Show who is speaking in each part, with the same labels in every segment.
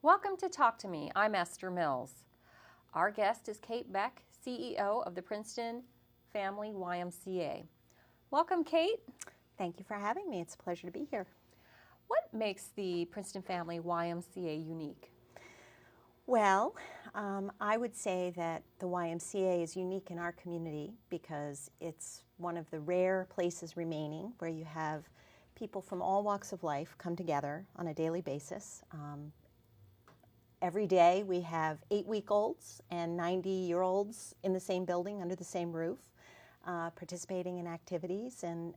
Speaker 1: Welcome to Talk to Me. I'm Esther Mills. Our guest is Kate Bech, CEO of the Princeton Family YMCA. Welcome, Kate.
Speaker 2: Thank you for having me. It's a pleasure to be here.
Speaker 1: What makes the Princeton Family YMCA unique?
Speaker 2: Well, I would say that the YMCA is unique in our community because it's one of the rare places remaining where you have people from all walks of life come together on a daily basis. Every day we have 8-week-olds and 90-year-olds in the same building under the same roof, participating in activities. And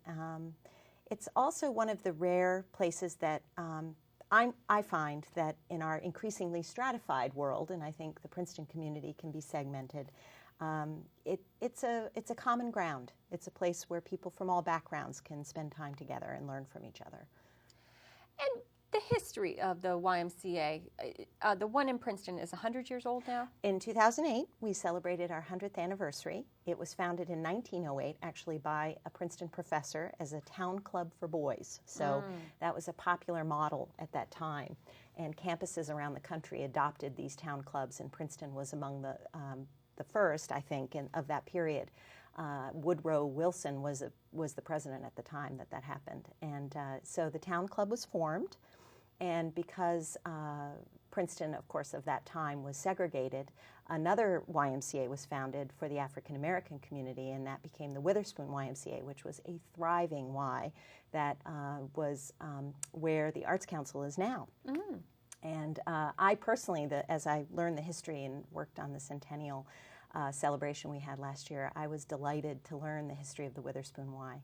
Speaker 2: it's also one of the rare places that I find that in our increasingly stratified world, and I think the Princeton community can be segmented, it's a common ground. It's a place where people from all backgrounds can spend time together and learn from each other.
Speaker 1: And the history of the YMCA, the one in Princeton is 100 years old now?
Speaker 2: In 2008, we celebrated our 100th anniversary. It was founded in 1908, actually by a Princeton professor as a town club for boys. So that was a popular model at that time. And campuses around the country adopted these town clubs, and Princeton was among the first, I think, of that period. Woodrow Wilson was the president at the time that happened. And so the town club was formed. And because Princeton, of course, of that time was segregated, another YMCA was founded for the African American community, and that became the Witherspoon YMCA, which was a thriving Y that was where the Arts Council is now. And I personally, as I learned the history and worked on the centennial celebration we had last year, I was delighted to learn the history of the Witherspoon Y.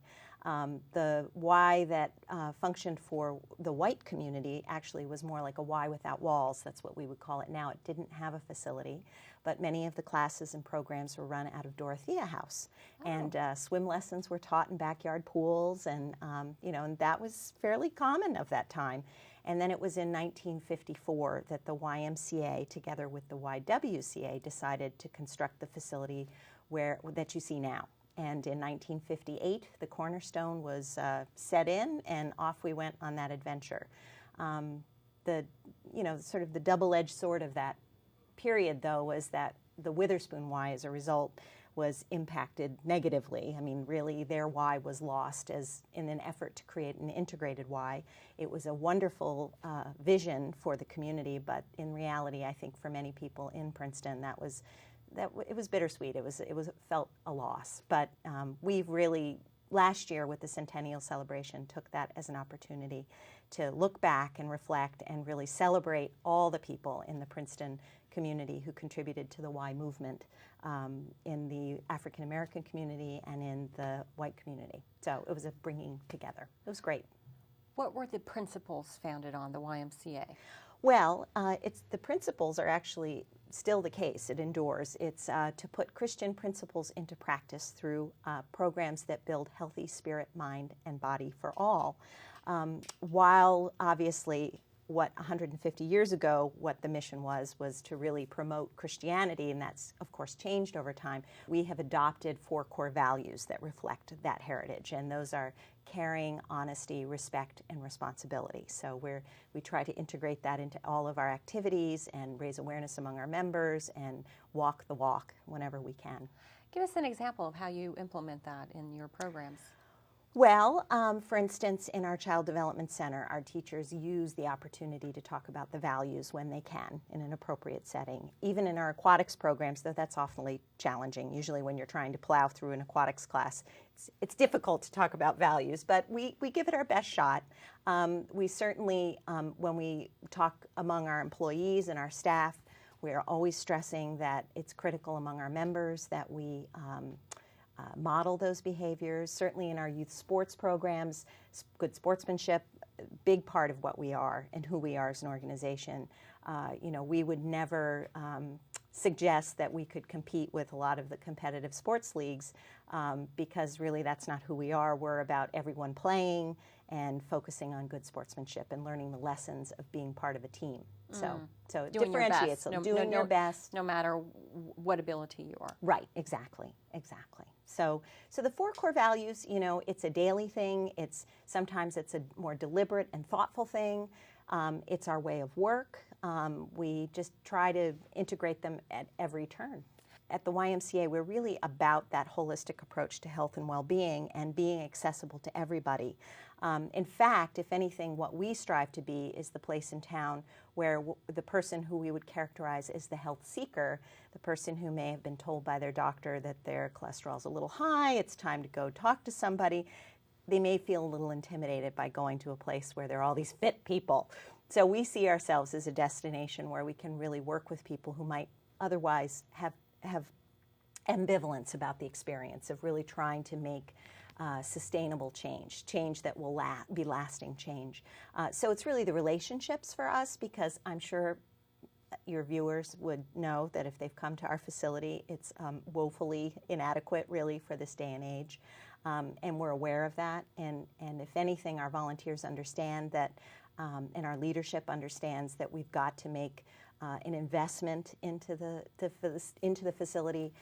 Speaker 2: The Y that functioned for the white community actually was more like a Y without walls. That's what we would call it now. It didn't have a facility, but many of the classes and programs were run out of Dorothea House. And swim lessons were taught in backyard pools, and and that was fairly common of that time. And then it was in 1954 that the YMCA, together with the YWCA, decided to construct the facility that you see now. And in 1958, the cornerstone was set in, and off we went on that adventure. Sort of the double-edged sword of that period, though, was that the Witherspoon Y, as a result, was impacted negatively. I mean, really, their Y was lost in an effort to create an integrated Y. It was a wonderful vision for the community, but in reality, I think for many people in Princeton, it was bittersweet. It felt a loss. But we've really, last year with the centennial celebration, took that as an opportunity to look back and reflect and really celebrate all the people in the Princeton community who contributed to the Y movement in the African American community and in the white community. So it was a bringing together. It was great.
Speaker 1: What were the principles founded on, the YMCA?
Speaker 2: Well, the principles are actually still the case. It endures. It's to put Christian principles into practice through programs that build healthy spirit, mind, and body for all. While obviously what 150 years ago, what the mission was to really promote Christianity, and that's, of course, changed over time. We have adopted 4 core values that reflect that heritage, and those are caring, honesty, respect, and responsibility. So we try to integrate that into all of our activities and raise awareness among our members and walk the walk whenever we can.
Speaker 1: Give us an example of how you implement that in your programs.
Speaker 2: Well, for instance, in our Child Development Center, our teachers use the opportunity to talk about the values when they can in an appropriate setting. Even in our aquatics programs, though that's awfully challenging. Usually when you're trying to plow through an aquatics class, it's difficult to talk about values, but we give it our best shot. We certainly, when we talk among our employees and our staff, we are always stressing that it's critical among our members that we model those behaviors. Certainly in our youth sports programs, good sportsmanship, big part of what we are and who we are as an organization. We would never suggest that we could compete with a lot of the competitive sports leagues because really that's not who we are. We're about everyone playing and focusing on good sportsmanship and learning the lessons of being part of a team. So it differentiates them. Doing your best.
Speaker 1: No matter what ability you are.
Speaker 2: Right, exactly. So the 4 core values, it's a daily thing. Sometimes it's a more deliberate and thoughtful thing. It's our way of work. We just try to integrate them at every turn. At the YMCA, we're really about that holistic approach to health and well-being and being accessible to everybody. In fact, if anything, what we strive to be is the place in town where the person who we would characterize as the health seeker, the person who may have been told by their doctor that their cholesterol's a little high, it's time to go talk to somebody, they may feel a little intimidated by going to a place where there are all these fit people. So we see ourselves as a destination where we can really work with people who might otherwise have ambivalence about the experience of really trying to make sustainable change that will be lasting change. So it's really the relationships for us, because I'm sure your viewers would know that if they've come to our facility, it's woefully inadequate really for this day and age. And we're aware of that. And if anything, our volunteers understand that, and our leadership understands that we've got to make an investment into the facility.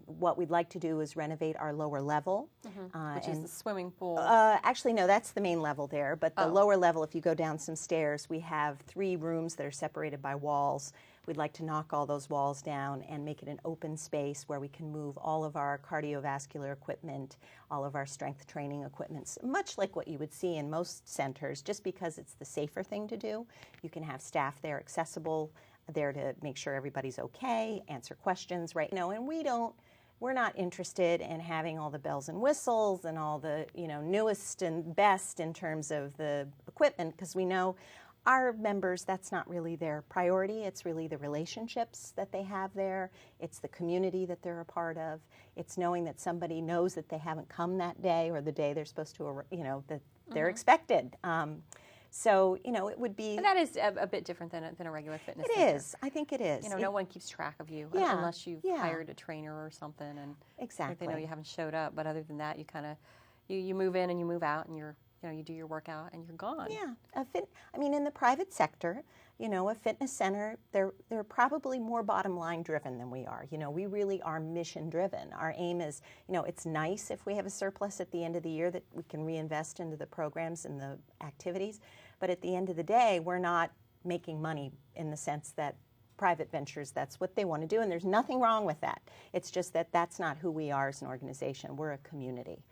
Speaker 2: What we'd like to do is renovate our lower level.
Speaker 1: Which is the swimming pool.
Speaker 2: Actually, no, that's the main level there. But the lower level, if you go down some stairs, we have 3 rooms that are separated by walls. We'd like to knock all those walls down and make it an open space where we can move all of our cardiovascular equipment, all of our strength training equipment, much like what you would see in most centers, just because it's the safer thing to do. You can have staff there accessible, there to make sure everybody's okay, answer questions, right? No, and we're not interested in having all the bells and whistles and all the, newest and best in terms of the equipment, because we know our members, that's not really their priority. It's really the relationships that they have there. It's the community that they're a part of. It's knowing that somebody knows that they haven't come that day or the day they're supposed to, that they're expected. So, it would be...
Speaker 1: And that is a bit different than a regular fitness
Speaker 2: center. It is. I think it is.
Speaker 1: No one keeps track of you unless you've hired a trainer or something. And
Speaker 2: exactly.
Speaker 1: They know you haven't showed up. But other than that, you kind of, you move in and you move out and you do your workout and you're gone.
Speaker 2: Yeah. In the private sector, a fitness center, they're probably more bottom line driven than we are. We really are mission driven. Our aim is, it's nice if we have a surplus at the end of the year that we can reinvest into the programs and the activities. But at the end of the day, we're not making money in the sense that private ventures, that's what they want to do. And there's nothing wrong with that. It's just that that's not who we are as an organization. We're a community.